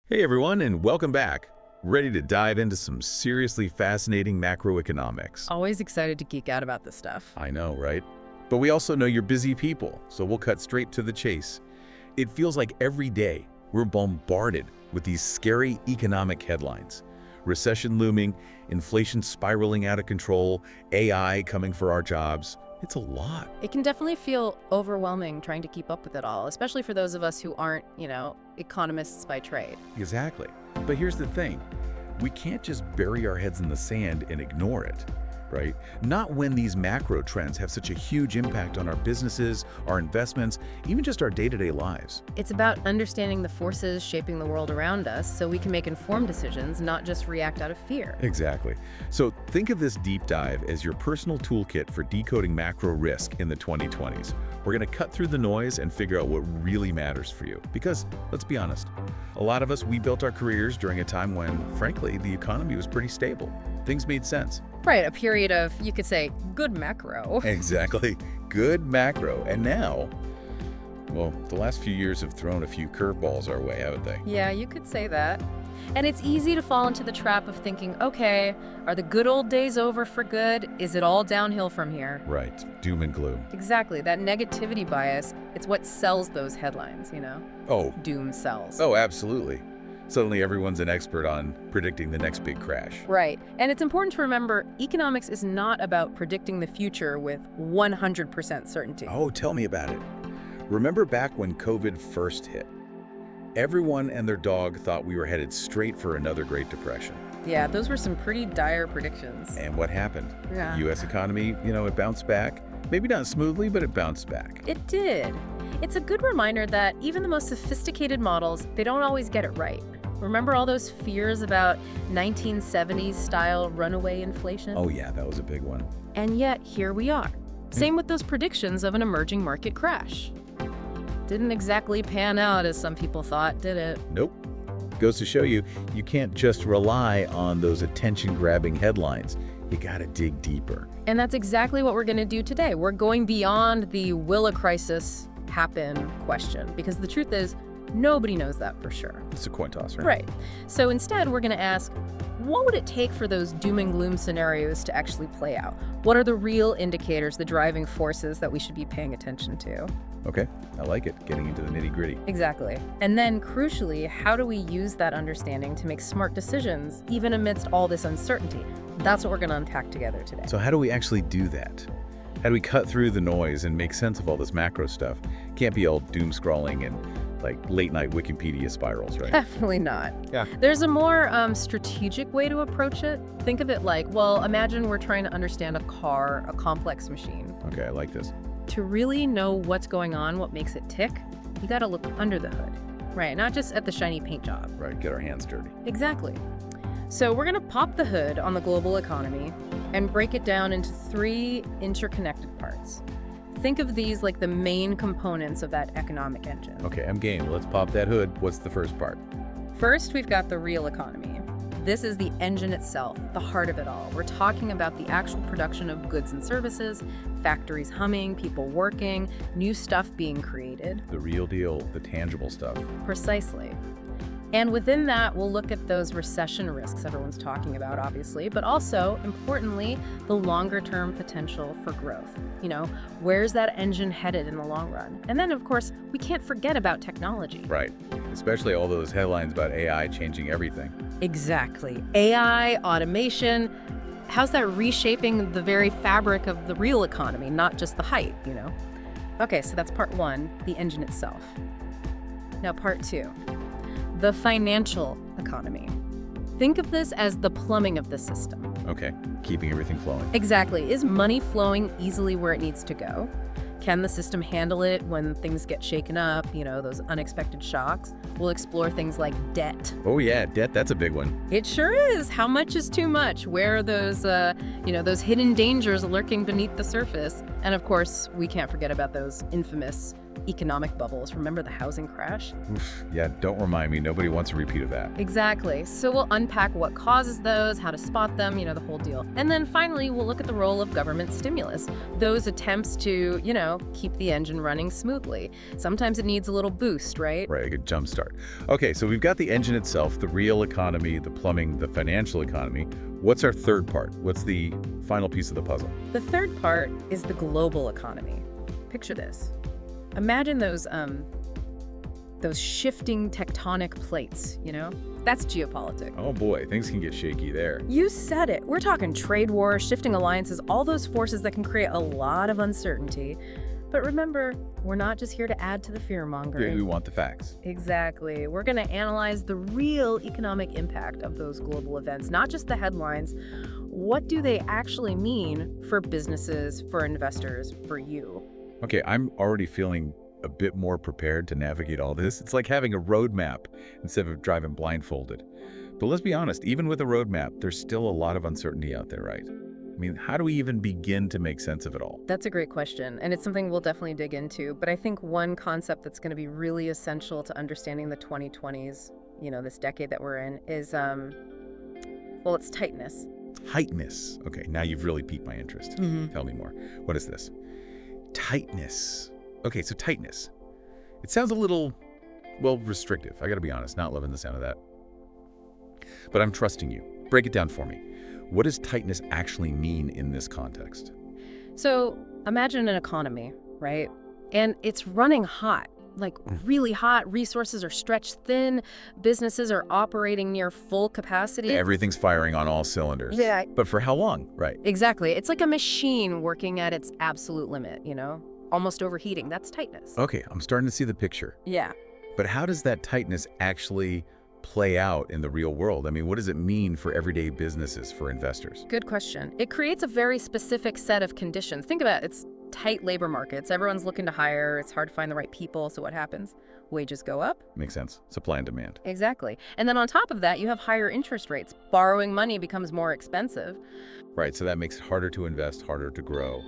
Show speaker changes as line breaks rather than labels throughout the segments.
Hey everyone, and welcome back. Ready to dive into some seriously fascinating macroeconomics.
Always excited to geek out about this stuff.
I know, right? But we also know you're busy people, so we'll cut straight to the chase. It feels like every day we're bombarded with these scary economic headlines. Recession looming, inflation spiraling out of control, AI coming for our jobs. It's a lot.
It can definitely feel overwhelming trying to keep up with it all, especially for those of us who aren't, economists by trade.
Exactly. But here's the thing. We can't just bury our heads in the sand and ignore it, right? Not when these macro trends have such a huge impact on our businesses, our investments, even just our day-to-day lives.
It's about understanding the forces shaping the world around us so we can make informed decisions, not just react out of fear.
Exactly. So think of this deep dive as your personal toolkit for decoding macro risk in the 2020s. We're going to cut through the noise and figure out what really matters for you. Because, let's be honest, a lot of us, we built our careers during a time when, frankly, the economy was pretty stable. Things made sense.
Right, a period of, you could say, good macro.
Exactly. Good macro. And now, well, the last few years have thrown a few curveballs our way, haven't they?
Yeah, you could say that. And it's easy to fall into the trap of thinking, okay, are the good old days over for good? Is it all downhill from here?
Right. Doom and gloom.
Exactly. That negativity bias, it's what sells those headlines,
Oh.
Doom sells.
Oh, absolutely. Suddenly everyone's an expert on predicting the next big crash.
Right. And it's important to remember, economics is not about predicting the future with 100% certainty.
Oh, tell me about it. Remember back when COVID first hit? Everyone and their dog thought we were headed straight for another Great Depression.
Yeah, those were some pretty dire predictions.
And what happened?
Yeah.
U.S. economy, it bounced back. Maybe not smoothly, but it bounced back.
It did. It's a good reminder that even the most sophisticated models, they don't always get it right. Remember all those fears about 1970s-style runaway inflation?
Oh yeah, that was a big one.
And yet, here we are. Same with those predictions of an emerging market crash. Didn't exactly pan out as some people thought, did it?
Nope. Goes to show you, you can't just rely on those attention-grabbing headlines. You gotta dig deeper.
And that's exactly what we're going to do today. We're going beyond the will a crisis happen question, because the truth is, nobody knows that for sure.
It's a coin toss, right?
Right. So instead, we're going to ask, what would it take for those doom and gloom scenarios to actually play out? What are the real indicators, the driving forces that we should be paying attention to?
Okay, I like it, getting into the nitty-gritty.
Exactly. And then, crucially, how do we use that understanding to make smart decisions, even amidst all this uncertainty? That's what we're going to unpack together today.
So how do we actually do that? How do we cut through the noise and make sense of all this macro stuff? Can't be all doom scrolling and like late-night Wikipedia spirals, right?
Definitely not.
Yeah.
There's a more strategic way to approach it. Think of it like, well, imagine we're trying to understand a car, a complex machine.
Okay, I like this.
To really know what's going on, what makes it tick, you got to look under the hood, right? Not just at the shiny paint job.
Right, get our hands dirty.
Exactly. So we're going to pop the hood on the global economy and break it down into 3 interconnected parts. Think of these like the main components of that economic engine.
Okay, I'm game. Let's pop that hood. What's the first part?
First, we've got the real economy. This is the engine itself, the heart of it all. We're talking about the actual production of goods and services, factories humming, people working, new stuff being created.
The real deal, the tangible stuff.
Precisely. And within that, we'll look at those recession risks everyone's talking about, obviously, but also, importantly, the longer-term potential for growth. Where's that engine headed in the long run? And then, of course, we can't forget about technology.
Right, especially all those headlines about AI changing everything.
Exactly. AI, automation, how's that reshaping the very fabric of the real economy, not just the hype, Okay, so that's part 1, the engine itself. Now, part 2. The financial economy. Think of this as the plumbing of the system.
Okay, keeping everything flowing.
Exactly. Is money flowing easily where it needs to go? Can the system handle it when things get shaken up, those unexpected shocks? We'll explore things like debt.
Oh yeah, debt, that's a big one.
It sure is. How much is too much? Where are those, those hidden dangers lurking beneath the surface? And of course, we can't forget about those infamous economic bubbles. Remember the housing crash?
Oof, yeah, don't remind me. Nobody wants a repeat of that.
Exactly. So we'll unpack what causes those, how to spot them, the whole deal. And then finally, we'll look at the role of government stimulus, those attempts to, keep the engine running smoothly. Sometimes it needs a little boost, right?
Right, a good jump start. Okay, so we've got the engine itself, the real economy, the plumbing, the financial economy. What's our third part? What's the final piece of the puzzle?
The third part is the global economy. Picture this. Imagine those shifting tectonic plates, That's geopolitics.
Oh boy, things can get shaky there.
You said it. We're talking trade wars, shifting alliances, all those forces that can create a lot of uncertainty. But remember, we're not just here to add to the fear-mongering.
We want the facts.
Exactly. We're going to analyze the real economic impact of those global events, not just the headlines. What do they actually mean for businesses, for investors, for you?
Okay, I'm already feeling a bit more prepared to navigate all this. It's like having a roadmap instead of driving blindfolded. But let's be honest, even with a roadmap, there's still a lot of uncertainty out there, right? I mean, how do we even begin to make sense of it all?
That's a great question, and it's something we'll definitely dig into. But I think one concept that's going to be really essential to understanding the 2020s, this decade that we're in, is, it's tightness.
Tightness. Okay, now you've really piqued my interest. Tell me more. What is this? Tightness. Okay, so tightness. It sounds a little, restrictive. I gotta be honest, not loving the sound of that. But I'm trusting you. Break it down for me. What does tightness actually mean in this context?
So imagine an economy, right? And it's running hot, like really hot. Resources are stretched thin. Businesses are operating near full capacity.
Everything's firing on all cylinders.
Yeah.
But for how long? Right.
Exactly. It's like a machine working at its absolute limit, almost overheating. That's tightness.
Okay, I'm starting to see the picture.
Yeah.
But how does that tightness actually play out in the real world? I mean, what does it mean for everyday businesses, for investors?
Good question. It creates a very specific set of conditions. Think about it. It's tight labor markets. Everyone's looking to hire. It's hard to find the right people. So what happens? Wages go up.
Makes sense. Supply and demand.
Exactly. And then on top of that, you have higher interest rates. Borrowing money becomes more expensive.
Right, so that makes it harder to invest, harder to grow.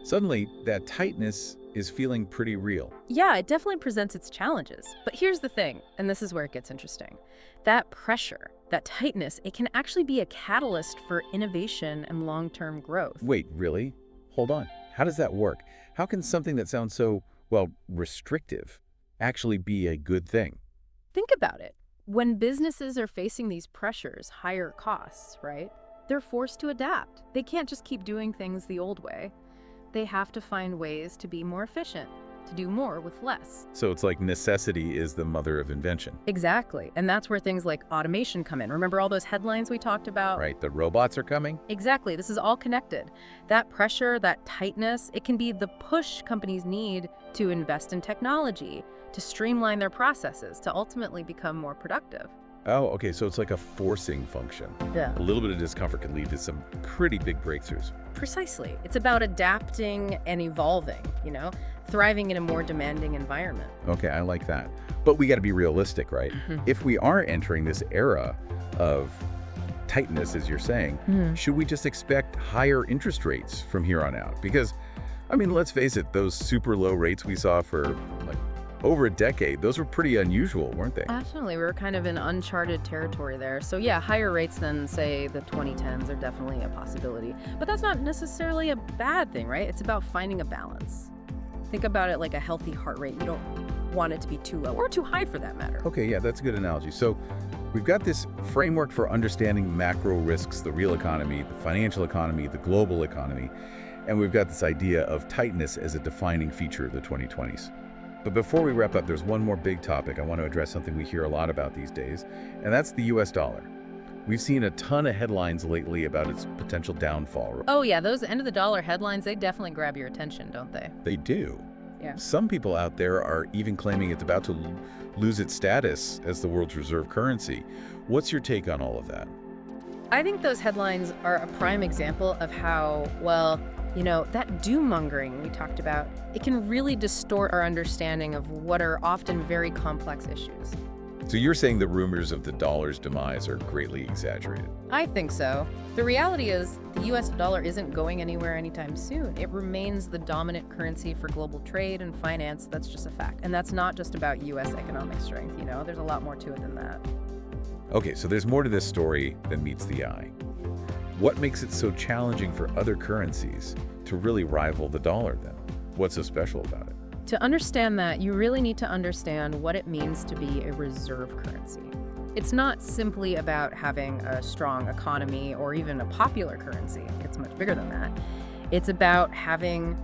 Suddenly, that tightness is feeling pretty real.
Yeah, it definitely presents its challenges. But here's the thing, and this is where it gets interesting. That pressure, that tightness, it can actually be a catalyst for innovation and long-term growth.
Wait, really? Hold on. How does that work? How can something that sounds so, restrictive actually be a good thing?
Think about it. When businesses are facing these pressures, higher costs, right? They're forced to adapt. They can't just keep doing things the old way. They have to find ways to be more efficient, to do more with less.
So it's like necessity is the mother of invention.
Exactly. And that's where things like automation come in. Remember all those headlines we talked about?
Right, the robots are coming?
Exactly. This is all connected. That pressure, that tightness, it can be the push companies need to invest in technology, to streamline their processes, to ultimately become more productive.
Oh, okay, so it's like a forcing function.
Yeah.
A little bit of discomfort could lead to some pretty big breakthroughs.
Precisely. It's about adapting and evolving, thriving in a more demanding environment.
Okay, I like that. But we got to be realistic, right? If we are entering this era of tightness, as you're saying, should we just expect higher interest rates from here on out? Because, let's face it, those super low rates we saw for over a decade, those were pretty unusual, weren't they?
Absolutely. We were kind of in uncharted territory there. So yeah, higher rates than, say, the 2010s are definitely a possibility. But that's not necessarily a bad thing, right? It's about finding a balance. Think about it like a healthy heart rate. You don't want it to be too low or too high for that matter.
Okay, yeah, that's a good analogy. So we've got this framework for understanding macro risks, the real economy, the financial economy, the global economy, and we've got this idea of tightness as a defining feature of the 2020s. But before we wrap up, there's one more big topic. I want to address something we hear a lot about these days, and that's the US dollar. We've seen a ton of headlines lately about its potential downfall.
Oh yeah, those end of the dollar headlines, they definitely grab your attention, don't they?
They do.
Yeah.
Some people out there are even claiming it's about to lose its status as the world's reserve currency. What's your take on all of that?
I think those headlines are a prime example of how, that doom-mongering we talked about, it can really distort our understanding of what are often very complex issues.
So you're saying the rumors of the dollar's demise are greatly exaggerated?
I think so. The reality is the US dollar isn't going anywhere anytime soon. It remains the dominant currency for global trade and finance. That's just a fact. And that's not just about US economic strength, There's a lot more to it than that.
Okay, so there's more to this story than meets the eye. What makes it so challenging for other currencies to really rival the dollar then? What's so special about it?
To understand that, you really need to understand what it means to be a reserve currency. It's not simply about having a strong economy or even a popular currency. It's much bigger than that. It's about having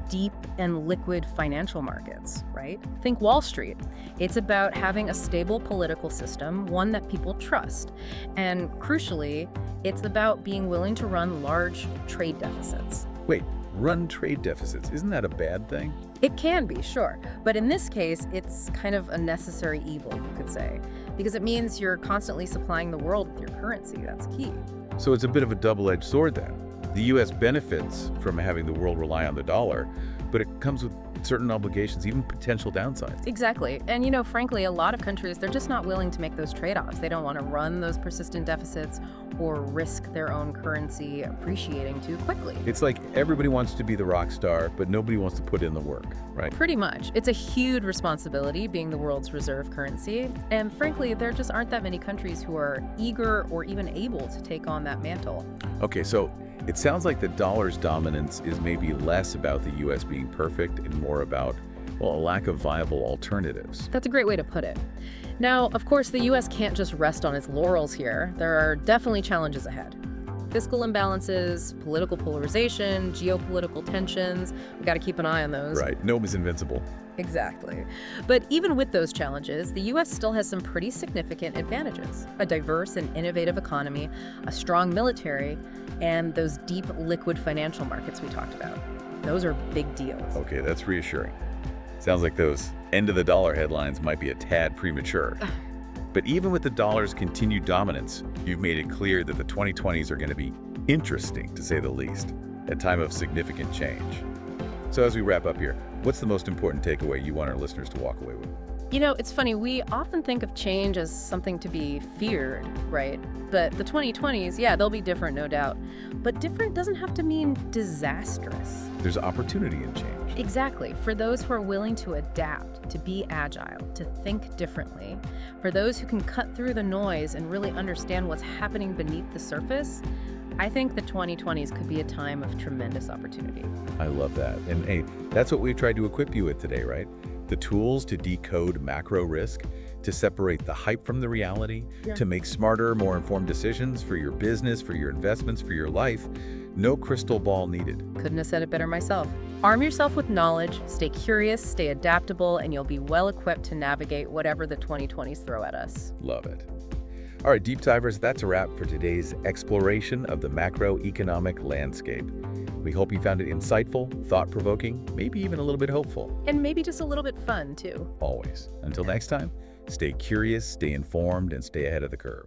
deep and liquid financial markets, right? Think Wall Street. It's about having a stable political system, one that people trust. And crucially, it's about being willing to run large trade deficits.
Wait, run trade deficits, isn't that a bad thing?
It can be, sure. But in this case, it's kind of a necessary evil, you could say, because it means you're constantly supplying the world with your currency. That's key.
So it's a bit of a double-edged sword then. The U.S. benefits from having the world rely on the dollar, but it comes with certain obligations, even potential downsides.
Exactly. And frankly, a lot of countries, they're just not willing to make those trade-offs. They don't want to run those persistent deficits or risk their own currency appreciating too quickly.
It's like everybody wants to be the rock star, but nobody wants to put in the work, right?
Pretty much. It's a huge responsibility being the world's reserve currency. And frankly, there just aren't that many countries who are eager or even able to take on that mantle.
Okay, so it sounds like the dollar's dominance is maybe less about the U.S. being perfect and more about, a lack of viable alternatives.
That's a great way to put it. Now, of course, the U.S. can't just rest on its laurels here. There are definitely challenges ahead. Fiscal imbalances, political polarization, geopolitical tensions. We've got to keep an eye on those.
Right, no is invincible.
Exactly. But even with those challenges, the U.S. still has some pretty significant advantages. A diverse and innovative economy, a strong military, and those deep liquid financial markets we talked about. Those are big deals.
Okay, that's reassuring. Sounds like those end of the dollar headlines might be a tad premature. But even with the dollar's continued dominance, you've made it clear that the 2020s are going to be interesting, to say the least, a time of significant change. So as we wrap up here, what's the most important takeaway you want our listeners to walk away with?
It's funny, we often think of change as something to be feared, right? But the 2020s, they'll be different, no doubt. But different doesn't have to mean disastrous.
There's opportunity in change.
Exactly. For those who are willing to adapt, to be agile, to think differently, for those who can cut through the noise and really understand what's happening beneath the surface, I think the 2020s could be a time of tremendous opportunity.
I love that. And hey, that's what we've tried to equip you with today, right? The tools to decode macro risk, to separate the hype from the reality, to make smarter, more informed decisions for your business, for your investments, for your life. No crystal ball needed.
Couldn't have said it better myself. Arm yourself with knowledge, stay curious, stay adaptable, and you'll be well equipped to navigate whatever the 2020s throw at us.
Love it. All right, deep divers, that's a wrap for today's exploration of the macroeconomic landscape. We hope you found it insightful, thought-provoking, maybe even a little bit hopeful.
And maybe just a little bit fun, too.
Always. Until next time, stay curious, stay informed, and stay ahead of the curve.